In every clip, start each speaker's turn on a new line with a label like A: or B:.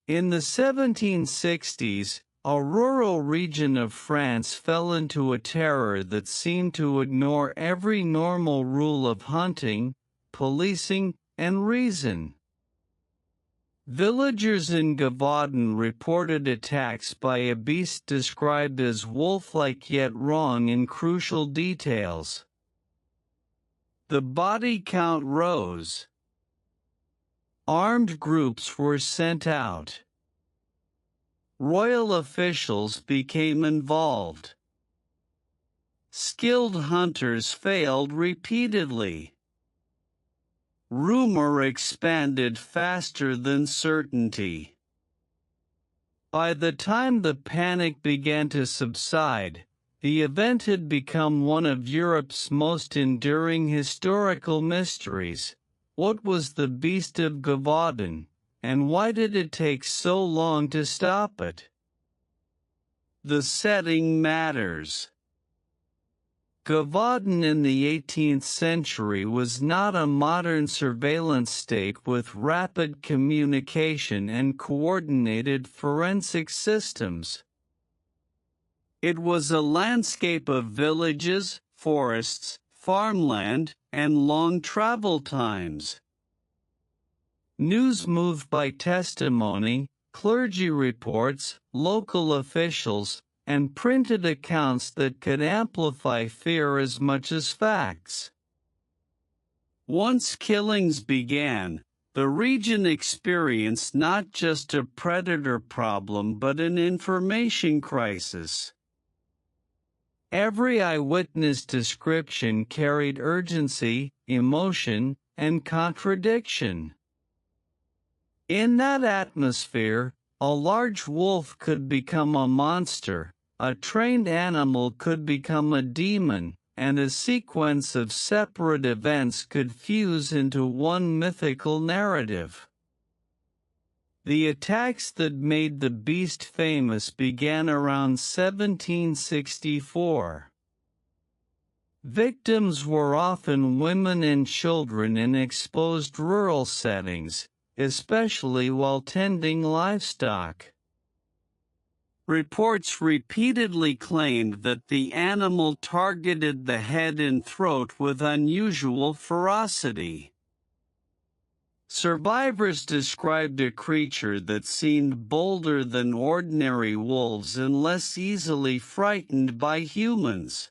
A: In the 1760s, a rural region of France fell into a terror that seemed to ignore every normal rule of hunting, policing, and reason. Villagers in Gevaudan reported attacks by a beast described as wolf-like yet wrong in crucial details. The body count rose. Armed groups were sent out. Royal officials became involved. Skilled hunters failed repeatedly. Rumor expanded faster than certainty. By the time the panic began to subside, the event had become one of Europe's most enduring historical mysteries. What was the Beast of Gevaudan, and why did it take so long to stop it? The setting matters. Gevaudan in the 18th century was not a modern surveillance state with rapid communication and coordinated forensic systems. It was a landscape of villages, forests, farmland, and long travel times. News moved by testimony, clergy reports, local officials, and printed accounts that could amplify fear as much as facts. Once killings began, the region experienced not just a predator problem but an information crisis. Every eyewitness description carried urgency, emotion, and contradiction. In that atmosphere, a large wolf could become a monster, a trained animal could become a demon, and a sequence of separate events could fuse into one mythical narrative. The attacks that made the beast famous began around 1764. Victims were often women and children in exposed rural settings, especially while tending livestock. Reports repeatedly claimed that the animal targeted the head and throat with unusual ferocity. Survivors described a creature that seemed bolder than ordinary wolves and less easily frightened by humans.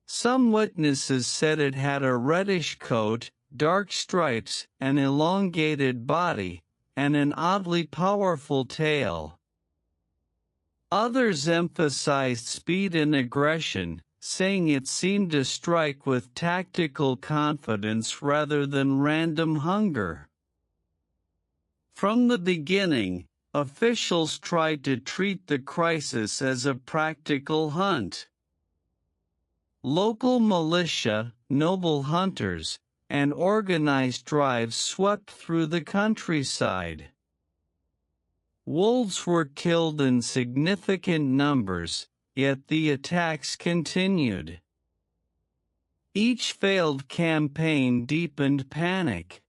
A: Some witnesses said it had a reddish coat, dark stripes, an elongated body, and an oddly powerful tail. Others emphasized speed and aggression, saying it seemed to strike with tactical confidence rather than random hunger. From the beginning, officials tried to treat the crisis as a practical hunt. Local militia, noble hunters, and organized drives swept through the countryside. Wolves were killed in significant numbers, yet the attacks continued. Each failed campaign deepened panic.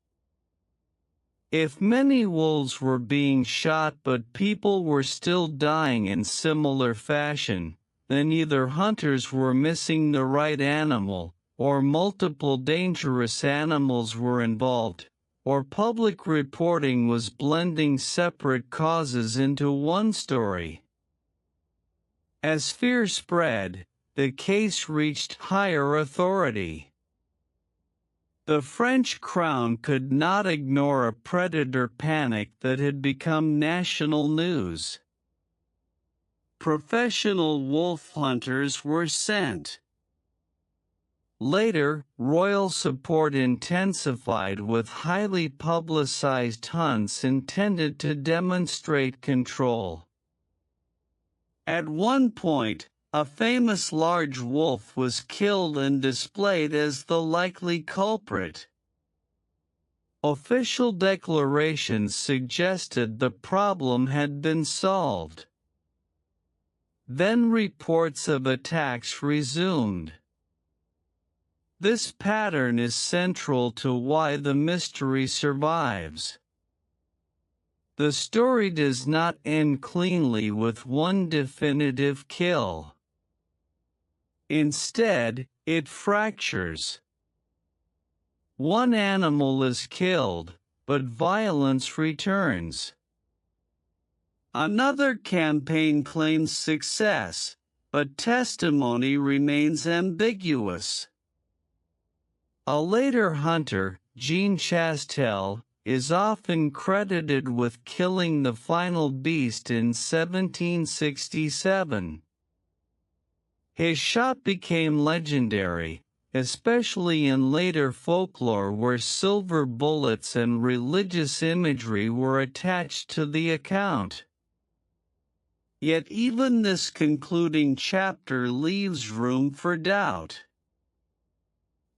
A: If many wolves were being shot but people were still dying in similar fashion, then either hunters were missing the right animal, or multiple dangerous animals were involved, or public reporting was blending separate causes into one story. As fear spread, the case reached higher authority. The French crown could not ignore a predator panic that had become national news. Professional wolf hunters were sent. Later, royal support intensified with highly publicized hunts intended to demonstrate control. At one point, a famous large wolf was killed and displayed as the likely culprit. Official declarations suggested the problem had been solved. Then reports of attacks resumed. This pattern is central to why the mystery survives. The story does not end cleanly with one definitive kill. Instead, it fractures. One animal is killed, but violence returns. Another campaign claims success, but testimony remains ambiguous. A later hunter, Jean Chastel, is often credited with killing the final beast in 1767. His shot became legendary, especially in later folklore where silver bullets and religious imagery were attached to the account. Yet even this concluding chapter leaves room for doubt.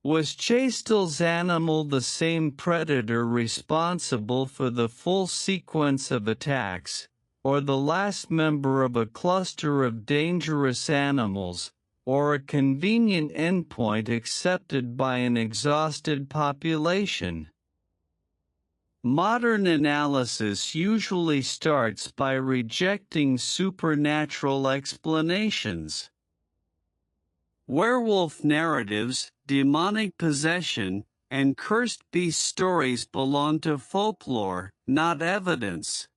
A: Was Chastel's animal the same predator responsible for the full sequence of attacks, or the last member of a cluster of dangerous animals, or a convenient endpoint accepted by an exhausted population? Modern analysis usually starts by rejecting supernatural explanations. Werewolf narratives, demonic possession, and cursed beast stories belong to folklore, not evidence.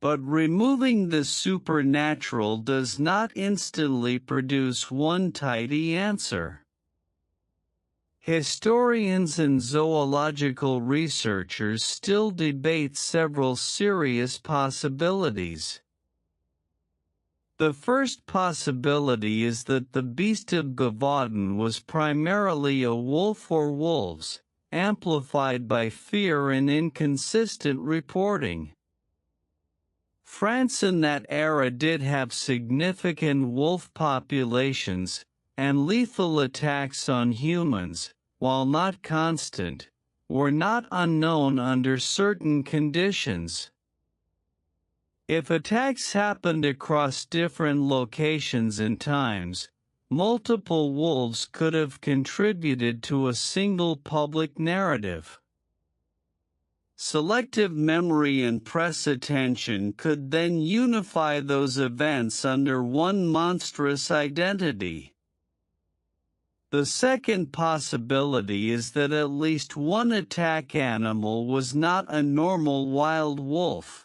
A: But removing the supernatural does not instantly produce one tidy answer. Historians and zoological researchers still debate several serious possibilities. The first possibility is that the Beast of Gevaudan was primarily a wolf or wolves, amplified by fear and inconsistent reporting. France in that era did have significant wolf populations, and lethal attacks on humans, while not constant, were not unknown under certain conditions. If attacks happened across different locations and times, multiple wolves could have contributed to a single public narrative. Selective memory and press attention could then unify those events under one monstrous identity. The second possibility is that at least one attack animal was not a normal wild wolf.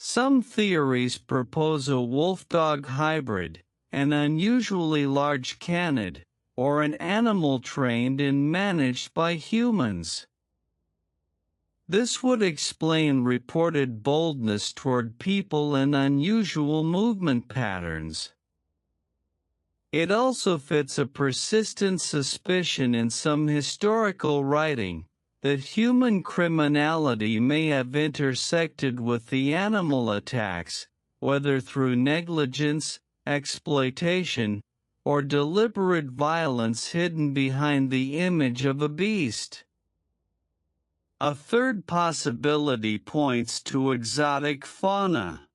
A: Some theories propose a wolf-dog hybrid, an unusually large canid, or an animal trained and managed by humans. This would explain reported boldness toward people and unusual movement patterns. It also fits a persistent suspicion in some historical writing that human criminality may have intersected with the animal attacks, whether through negligence, exploitation, or deliberate violence hidden behind the image of a beast. A third possibility points to exotic fauna.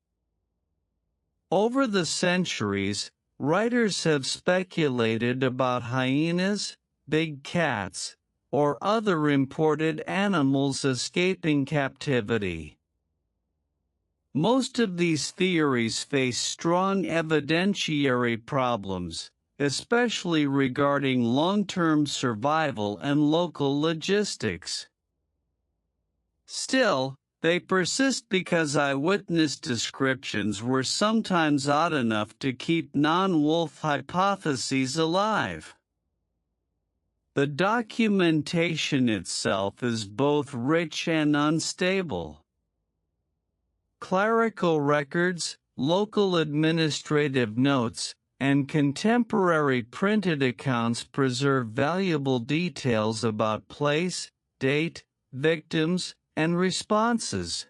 A: Over the centuries, writers have speculated about hyenas, big cats, or other imported animals escaping captivity. Most of these theories face strong evidentiary problems, especially regarding long-term survival and local logistics. Still, they persist because eyewitness descriptions were sometimes odd enough to keep non-wolf hypotheses alive. The documentation itself is both rich and unstable. Clerical records, local administrative notes, and contemporary printed accounts preserve valuable details about place, date, victims, and responses.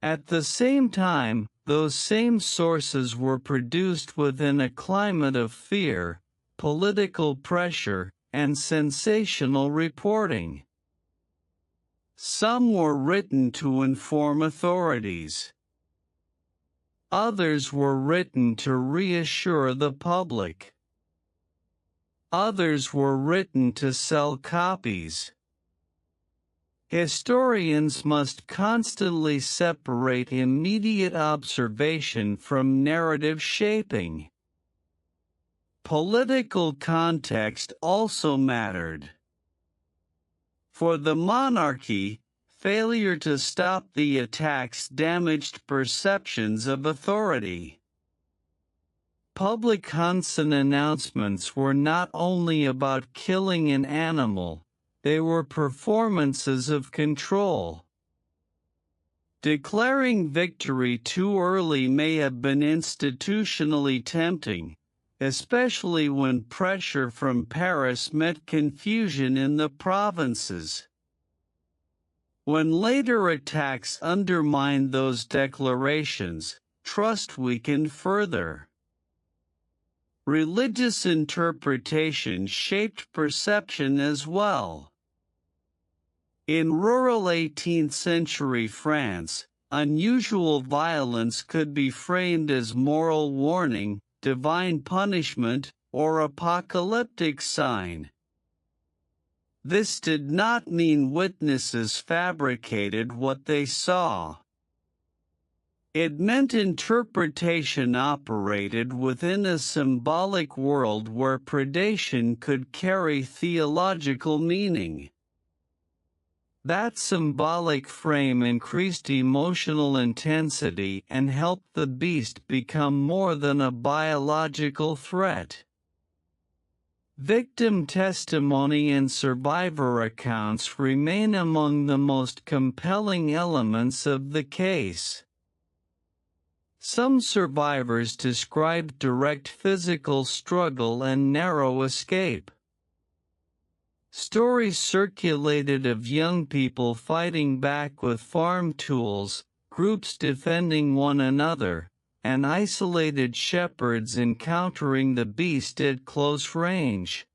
A: At the same time, those same sources were produced within a climate of fear, political pressure, and sensational reporting. Some were written to inform authorities. Others were written to reassure the public. Others were written to sell copies. Historians must constantly separate immediate observation from narrative shaping. Political context also mattered. For the monarchy, failure to stop the attacks damaged perceptions of authority. Public hunts and announcements were not only about killing an animal, they were performances of control. Declaring victory too early may have been institutionally tempting, especially when pressure from Paris met confusion in the provinces. When later attacks undermined those declarations, trust weakened further. Religious interpretation shaped perception as well. In rural 18th century France, unusual violence could be framed as moral warning, divine punishment, or apocalyptic sign. This did not mean witnesses fabricated what they saw. It meant interpretation operated within a symbolic world where predation could carry theological meaning. That symbolic frame increased emotional intensity and helped the beast become more than a biological threat. Victim testimony and survivor accounts remain among the most compelling elements of the case. Some survivors described direct physical struggle and narrow escape. Stories circulated of young people fighting back with farm tools, groups defending one another, and isolated shepherds encountering the beast at close range.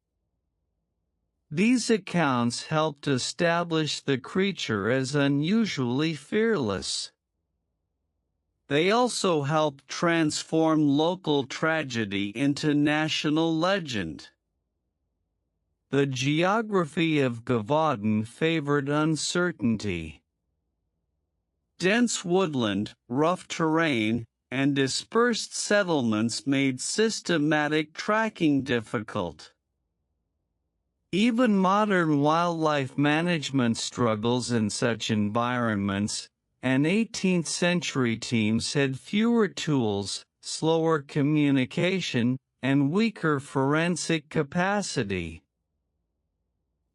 A: These accounts helped establish the creature as unusually fearless. They also helped transform local tragedy into national legend. The geography of Gevaudan favored uncertainty. Dense woodland, rough terrain, and dispersed settlements made systematic tracking difficult. Even modern wildlife management struggles in such environments, and 18th century teams had fewer tools, slower communication, and weaker forensic capacity.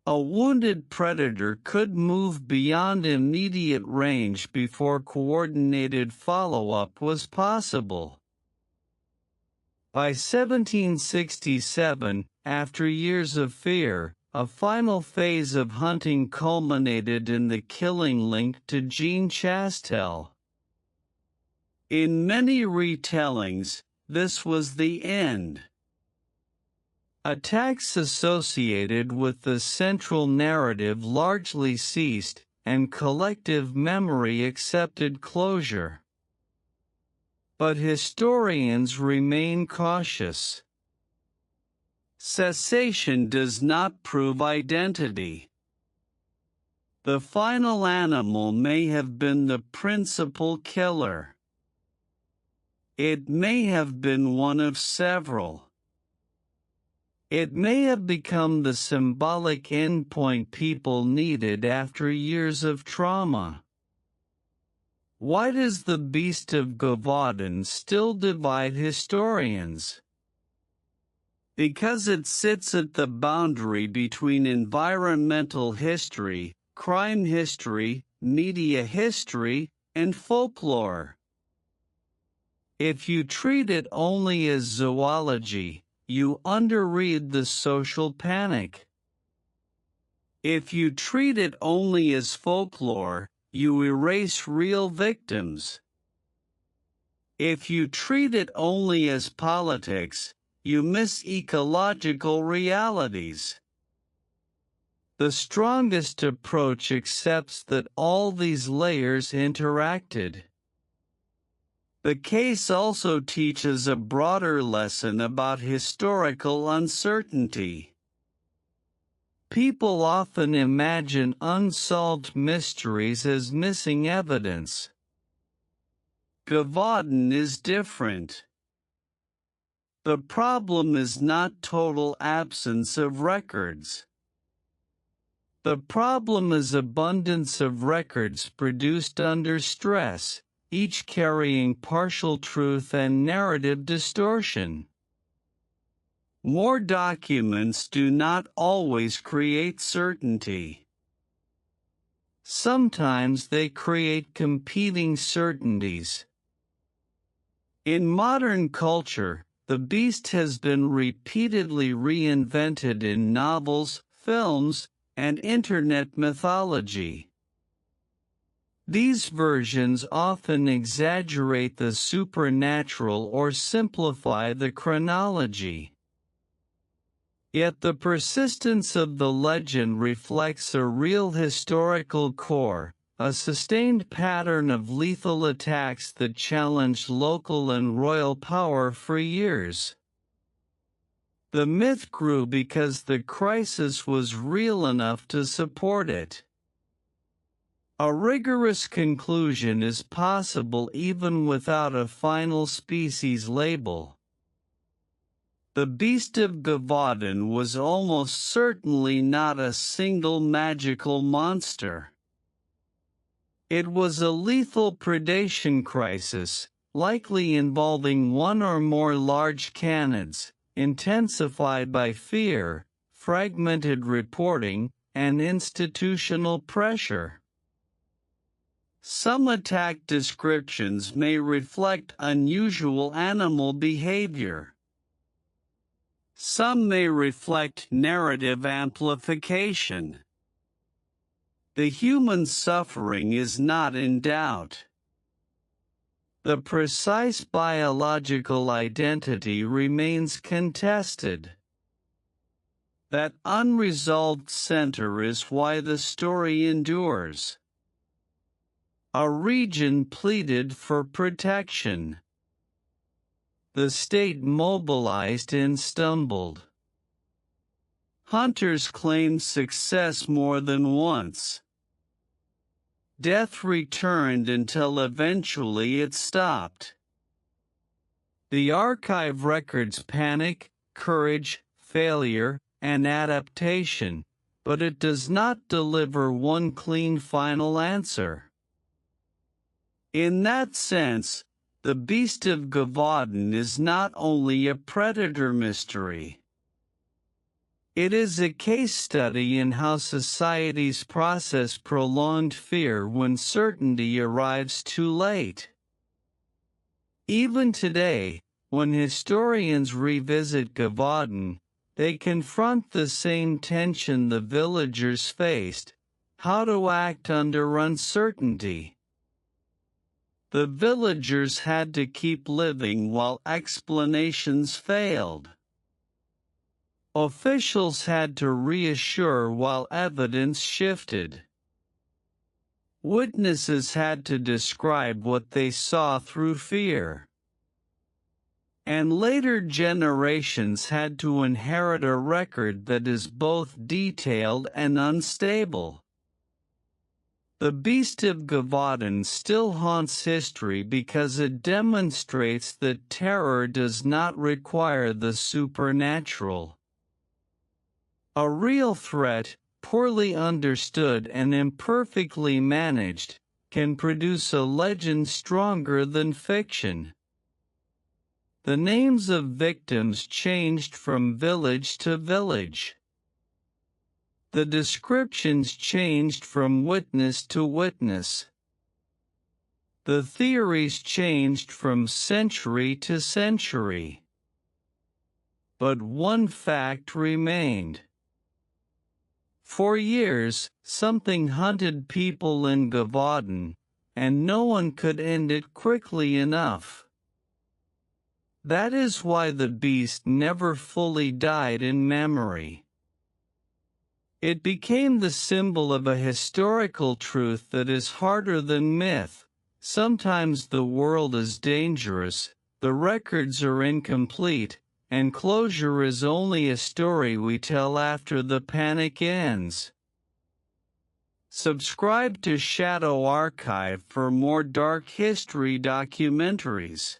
A: A wounded predator could move beyond immediate range before coordinated follow-up was possible. By 1767, after years of fear, a final phase of hunting culminated in the killing linked to Jean Chastel. In many retellings, this was the end. Attacks associated with the central narrative largely ceased, and collective memory accepted closure. But historians remain cautious. Cessation does not prove identity. The final animal may have been the principal killer. It may have been one of several. It may have become the symbolic endpoint people needed after years of trauma. Why does the Beast of Gevaudan still divide historians? Because it sits at the boundary between environmental history, crime history, media history, and folklore. If you treat it only as zoology, you underread the social panic. If you treat it only as folklore, you erase real victims. If you treat it only as politics, you miss ecological realities. The strongest approach accepts that all these layers interacted. The case also teaches a broader lesson about historical uncertainty. People often imagine unsolved mysteries as missing evidence. Gevaudan is different. The problem is not total absence of records. The problem is abundance of records produced under stress, each carrying partial truth and narrative distortion. More documents do not always create certainty. Sometimes they create competing certainties. In modern culture, the beast has been repeatedly reinvented in novels, films, and internet mythology. These versions often exaggerate the supernatural or simplify the chronology. Yet the persistence of the legend reflects a real historical core, a sustained pattern of lethal attacks that challenged local and royal power for years. The myth grew because the crisis was real enough to support it. A rigorous conclusion is possible even without a final species label. The Beast of Gevaudan was almost certainly not a single magical monster. It was a lethal predation crisis, likely involving one or more large canids, intensified by fear, fragmented reporting, and institutional pressure. Some attack descriptions may reflect unusual animal behavior. Some may reflect narrative amplification. The human suffering is not in doubt. The precise biological identity remains contested. That unresolved center is why the story endures. A region pleaded for protection. The state mobilized and stumbled. Hunters claimed success more than once. Death returned until eventually it stopped. The archive records panic, courage, failure, and adaptation, but it does not deliver one clean final answer. In that sense, the Beast of Gevaudan is not only a predator mystery. It is a case study in how societies process prolonged fear when certainty arrives too late. Even today, when historians revisit Gevaudan, they confront the same tension the villagers faced: how to act under uncertainty. The villagers had to keep living while explanations failed. Officials had to reassure while evidence shifted. Witnesses had to describe what they saw through fear. And later generations had to inherit a record that is both detailed and unstable. The Beast of Gevaudan still haunts history because it demonstrates that terror does not require the supernatural. A real threat, poorly understood and imperfectly managed, can produce a legend stronger than fiction. The names of victims changed from village to village. The descriptions changed from witness to witness. The theories changed from century to century. But one fact remained. For years, something hunted people in Gevaudan, and no one could end it quickly enough. That is why the beast never fully died in memory. It became the symbol of a historical truth that is harder than myth. Sometimes the world is dangerous, the records are incomplete, and closure is only a story we tell after the panic ends. Subscribe to Shadow Archive for more dark history documentaries.